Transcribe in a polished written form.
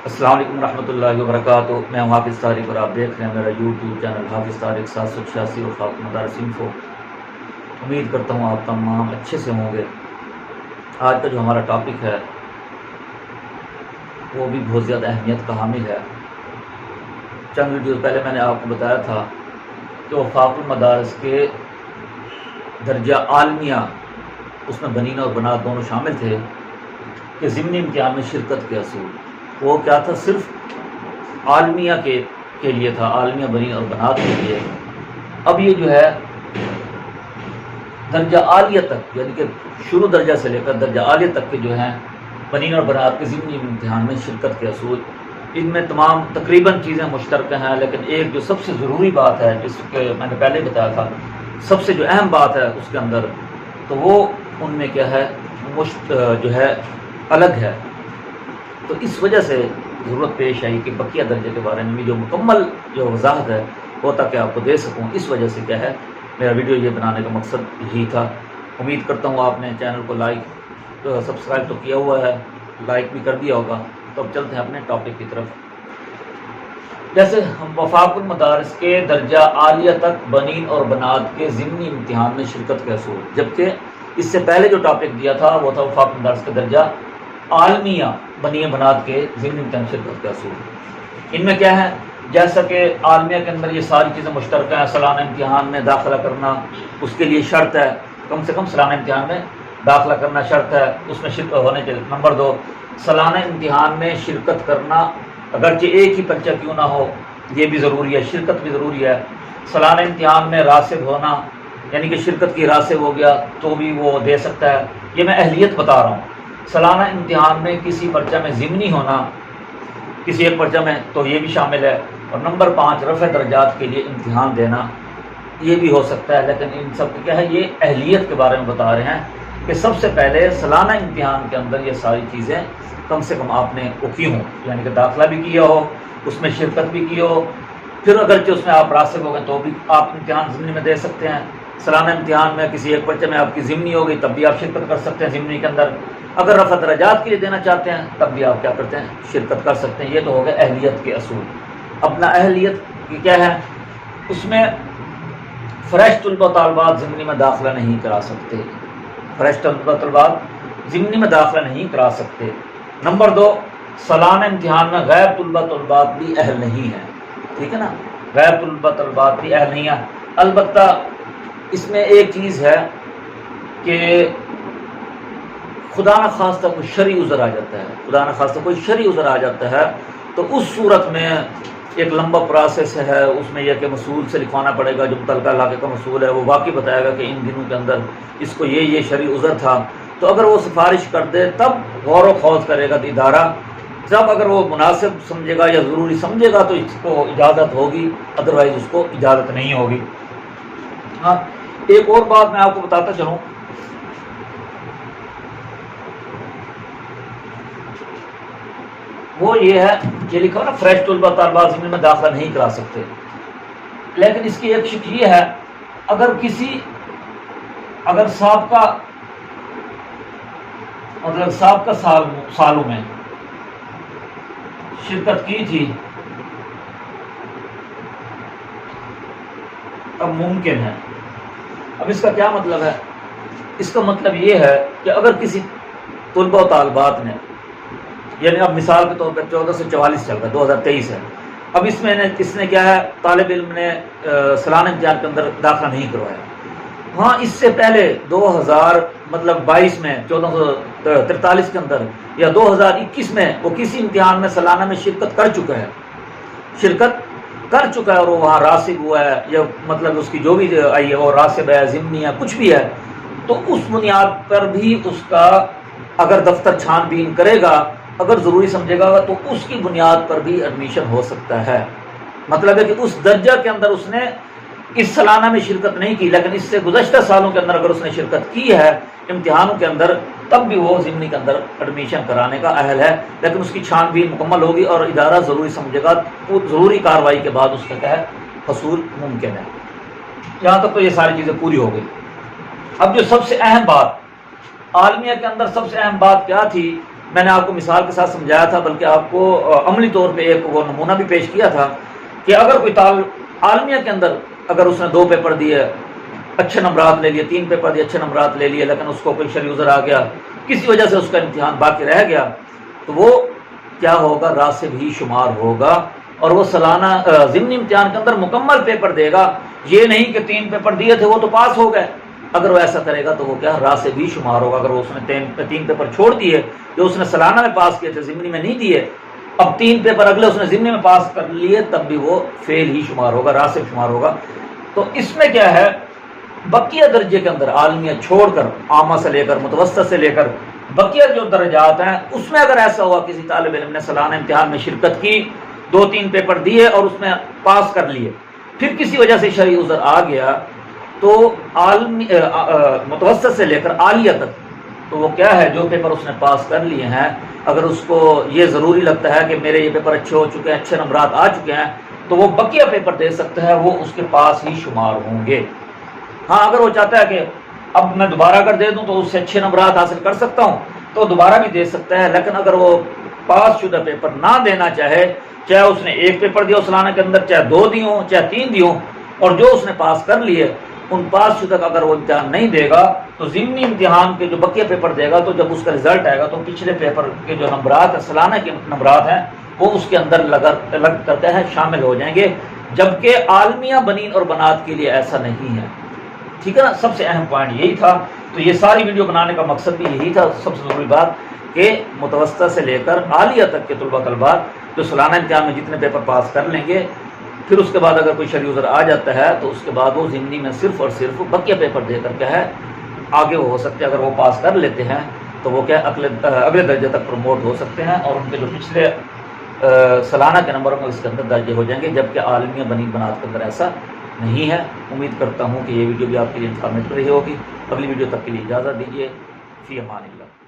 السلام علیکم ورحمۃ اللہ وبرکاتہ۔ میں ہوں حافظ طارق اور آپ دیکھ رہے ہیں میرا یوٹیوب چینل حافظ طارق 786 اور خاتون مدارس انفو۔ امید کرتا ہوں آپ تمام اچھے سے ہوں گے۔ آج کا جو ہمارا ٹاپک ہے وہ بھی بہت زیادہ اہمیت کا حامل ہے۔ چند ویڈیوز پہلے میں نے آپ کو بتایا تھا کہ وفاق المدارس کے درجہ عالمیہ اس میں بنین اور بنات دونوں شامل تھے کہ ضمنی امتحان میں شرکت کے اصول وہ کیا تھا، صرف عالمیہ کے لیے تھا، عالمیہ بنین اور بنات کے لیے۔ اب یہ جو ہے درجہ عالیہ تک، یعنی کہ شروع درجہ سے لے کر درجہ عالیہ تک کے جو ہیں بنین اور بنات کے ضمنی امتحان میں شرکت کے اصول، ان میں تمام تقریباً چیزیں مشترکہ ہیں، لیکن ایک جو سب سے ضروری بات ہے جس کے میں نے پہلے بتایا تھا، سب سے جو اہم بات ہے اس کے اندر، تو وہ ان میں کیا ہے، جو ہے الگ ہے۔ تو اس وجہ سے ضرورت پیش آئی کہ بقیہ درجے کے بارے میں بھی جو مکمل جو وضاحت ہے وہ تاکہ آپ کو دے سکوں، اس وجہ سے کیا ہے میرا ویڈیو یہ بنانے کا مقصد یہی تھا۔ امید کرتا ہوں آپ نے چینل کو لائک سبسکرائب تو کیا ہوا ہے، لائک بھی کر دیا ہوگا۔ تو اب چلتے ہیں اپنے ٹاپک کی طرف۔ جیسے ہم وفاق المدارس کے درجہ عالیہ تک بنین اور بنات کے ضمنی امتحان میں شرکت کے اصول، جبکہ اس سے پہلے جو ٹاپک دیا تھا وہ تھا وفاق المدارس کے درجہ عالمیہ بنین بنات کے ضمنی امتحان میں شرکت کے اصول۔ ان میں کیا ہے، جیسا کہ عالمیہ کے اندر یہ ساری چیزیں مشترکہ ہیں، سالانہ امتحان میں داخلہ کرنا اس کے لیے شرط ہے، کم سے کم سالانہ امتحان میں داخلہ کرنا شرط ہے، اس میں شرکت ہونے کے۔ نمبر 2، سالانہ امتحان میں شرکت کرنا اگرچہ ایک ہی پرچہ کیوں نہ ہو یہ بھی ضروری ہے، شرکت بھی ضروری ہے۔ سالانہ امتحان میں راسب ہونا، یعنی کہ شرکت کی راسب ہو گیا تو بھی وہ دے سکتا ہے، یہ میں اہلیت بتا رہا ہوں۔ سالانہ امتحان میں کسی پرچہ میں ضمنی ہونا، کسی ایک پرچہ میں، تو یہ بھی شامل ہے۔ اور نمبر 5، رفع درجات کے لیے امتحان دینا، یہ بھی ہو سکتا ہے، لیکن ان سب کو کیا ہے، یہ اہلیت کے بارے میں بتا رہے ہیں کہ سب سے پہلے سالانہ امتحان کے اندر یہ ساری چیزیں کم سے کم آپ نے کی ہوں، یعنی کہ داخلہ بھی کیا ہو، اس میں شرکت بھی کی ہو، پھر اگرچہ اس میں آپ راسب ہو گئے تو بھی آپ امتحان ضمنی میں دے سکتے ہیں۔ سالانہ امتحان میں کسی ایک پرچے میں آپ کی ضمنی ہو گئی تب بھی آپ شرکت کر سکتے ہیں ضمنی کے اندر۔ اگر رفع درجات کے لیے دینا چاہتے ہیں تب بھی آپ کیا کرتے ہیں، شرکت کر سکتے ہیں۔ یہ تو ہو گئے اہلیت کے اصول۔ اپنا اہلیت کی کیا ہے، اس میں فریش طلبہ طالبات ضمنی میں داخلہ نہیں کرا سکتے، فریش طلبہ طالبات ضمنی میں داخلہ نہیں کرا سکتے۔ نمبر 2، سالانہ امتحان میں غیر طلبہ طالبات بھی اہل نہیں ہیں، ٹھیک ہے نا، غیر طلبہ طالبات بھی اہل نہیں ہیں۔ البتہ اس میں ایک چیز ہے کہ خدا نہ خواستہ کوئی شرعی عذر آ جاتا ہے، خدا نہ خواستہ کوئی شرعی عذر آ جاتا ہے تو اس صورت میں ایک لمبا پروسیس ہے، اس میں یہ کہ مسئول سے لکھوانا پڑے گا، جو متعلقہ علاقے کا مسئول ہے وہ واقعی بتائے گا کہ ان دنوں کے اندر اس کو یہ شرعی عذر تھا، تو اگر وہ سفارش کر دے تب غور و خوض کرے گا ادارہ، جب اگر وہ مناسب سمجھے گا یا ضروری سمجھے گا تو اس کو اجازت ہوگی، ادروائز اس کو اجازت نہیں ہوگی۔ ہاں، ایک اور بات میں آپ کو بتاتا چلوں، وہ یہ ہے، یہ لکھا نا فریش طلبہ طالبات ضمن میں داخلہ نہیں کرا سکتے، لیکن اس کی ایک شک یہ ہے، اگر سابقہ سالوں میں شرکت کی تھی اب ممکن ہے۔ اب اس کا کیا مطلب ہے، اس کا مطلب یہ ہے کہ اگر کسی طلبہ و طالبات نے، یعنی اب مثال کے طور پر 1444 چل رہا ہے، 2023 ہے، اب اس نے کیا ہے، طالب علم نے سالانہ امتحان کے اندر داخلہ نہیں کروایا، ہاں اس سے پہلے 2022 میں 1443 کے اندر یا 2021 میں وہ کسی امتحان میں سالانہ میں شرکت کر چکا ہے اور وہ وہاں راسب ہوا ہے، یا مطلب اس کی جو بھی آئی ہے وہ راسب ہے، ضمنی ہے، کچھ بھی ہے، تو اس بنیاد پر بھی اس کا اگر دفتر چھان بین کرے گا، اگر ضروری سمجھے گا تو اس کی بنیاد پر بھی ایڈمیشن ہو سکتا ہے۔ مطلب ہے کہ اس درجہ کے اندر اس نے اس سالانہ میں شرکت نہیں کی، لیکن اس سے گزشتہ سالوں کے اندر اگر اس نے شرکت کی ہے امتحانوں کے اندر، تب بھی وہ ضمنی کے اندر ایڈمیشن کرانے کا اہل ہے، لیکن اس کی چھان بین مکمل ہوگی اور ادارہ ضروری سمجھے گا، ضروری کارروائی کے بعد اس کا کیا ہے، حصول ممکن ہے۔ یہاں تک تو یہ ساری چیزیں پوری ہو گئی۔ اب جو سب سے اہم بات عالمیہ کے اندر، سب سے اہم بات کیا تھی میں نے آپ کو مثال کے ساتھ سمجھایا تھا، بلکہ آپ کو عملی طور پہ ایک وہ نمونہ بھی پیش کیا تھا کہ اگر کوئی طالب عالمیہ کے اندر اگر اس نے 2 پیپر دیے اچھے نمبرات لے لیے، 3 پیپر دیے اچھے نمبرات لے لیے، لیکن اس کو کوئی شرعی عذر آ گیا، کسی وجہ سے اس کا امتحان باقی رہ گیا، تو وہ کیا ہوگا؟ راسب ہی شمار ہوگا، اور وہ سالانہ ضمنی امتحان کے اندر مکمل پیپر دے گا۔ یہ نہیں کہ 3 پیپر دیے تھے وہ تو پاس ہو گئے، اگر وہ ایسا کرے گا تو وہ کیا؟ راسب ہی شمار ہوگا۔ اگر وہ اس نے 3 پیپر چھوڑ دیے جو اس نے سالانہ میں پاس کیے تھے، ضمنی میں نہیں دیے، اب 3 پیپر اگلے اس نے ضمنی میں پاس کر لیے، تب بھی وہ فیل ہی شمار ہوگا، راسب شمار ہوگا۔ تو اس میں کیا ہے؟ بقیہ درجے کے اندر عالمیہ چھوڑ کر، عامہ سے لے کر متوسط سے لے کر بقیہ جو درجات ہیں، اس میں اگر ایسا ہوا کسی طالب علم نے سالانہ امتحان میں شرکت کی، 2-3 پیپر دیے اور اس میں پاس کر لیے، پھر کسی وجہ سے شرعی عذر آ گیا، تو متوسط سے لے کر عالیہ تک، تو وہ کیا ہے؟ جو پیپر اس نے پاس کر لیے ہیں، اگر اس کو یہ ضروری لگتا ہے کہ میرے یہ پیپر اچھے ہو چکے ہیں، اچھے نمبرات آ چکے ہیں، تو وہ بقیہ پیپر دے سکتا ہے، وہ اس کے پاس ہی شمار ہوں گے۔ ہاں، اگر وہ چاہتا ہے کہ اب میں دوبارہ اگر دے دوں تو اس سے اچھے نمبرات حاصل کر سکتا ہوں، تو دوبارہ بھی دے سکتا ہے، لیکن اگر وہ پاس شدہ پیپر نہ دینا چاہے، چاہے اس نے 1 پیپر دیا سالانہ کے اندر، چاہے 2 دی ہوں، چاہے 3 دی ہوں، اور جو اس نے پاس کر لیے ان پاس شدہ کا اگر وہ امتحان نہیں دے گا، تو ضمنی امتحان کے جو بقیہ پیپر دے گا، تو جب اس کا رزلٹ آئے گا تو پچھلے پیپر کے جو نمبرات ہیں، سالانہ کے نمبرات ہیں، وہ اس کے اندر لگ کرتے ہیں، شامل ہو جائیں گے، جبکہ عالمیہ بنین اور بنات کے لیے ایسا نہیں ہے۔ ٹھیک ہے نا؟ سب سے اہم پوائنٹ یہی تھا۔ تو یہ ساری ویڈیو بنانے کا مقصد بھی یہی تھا، سب سے ضروری بات، کہ متوسطہ سے لے کر عالیہ تک کے طلباء جو سالانہ امتحان میں جتنے پیپر پاس کر لیں گے، پھر اس کے بعد اگر کوئی شرعی عذر آ جاتا ہے تو اس کے بعد وہ ضمنی میں صرف اور صرف بقیہ پیپر دے کر کیا ہے آگے وہ ہو سکتے ہیں۔ اگر وہ پاس کر لیتے ہیں تو وہ کیا اگلے درجے تک پروموٹ ہو سکتے ہیں، اور ان کے جو پچھلے سالانہ کے نمبروں میں اس کے اندر درجے ہو جائیں گے، جبکہ عالمیہ بنین بنات کے اندر ایسا نہیں ہے۔ امید کرتا ہوں کہ یہ ویڈیو بھی آپ کے لیے انفارمیٹو رہی ہوگی۔ اگلی ویڈیو تک کے لیے اجازت دیجیے۔ فی امان اللہ۔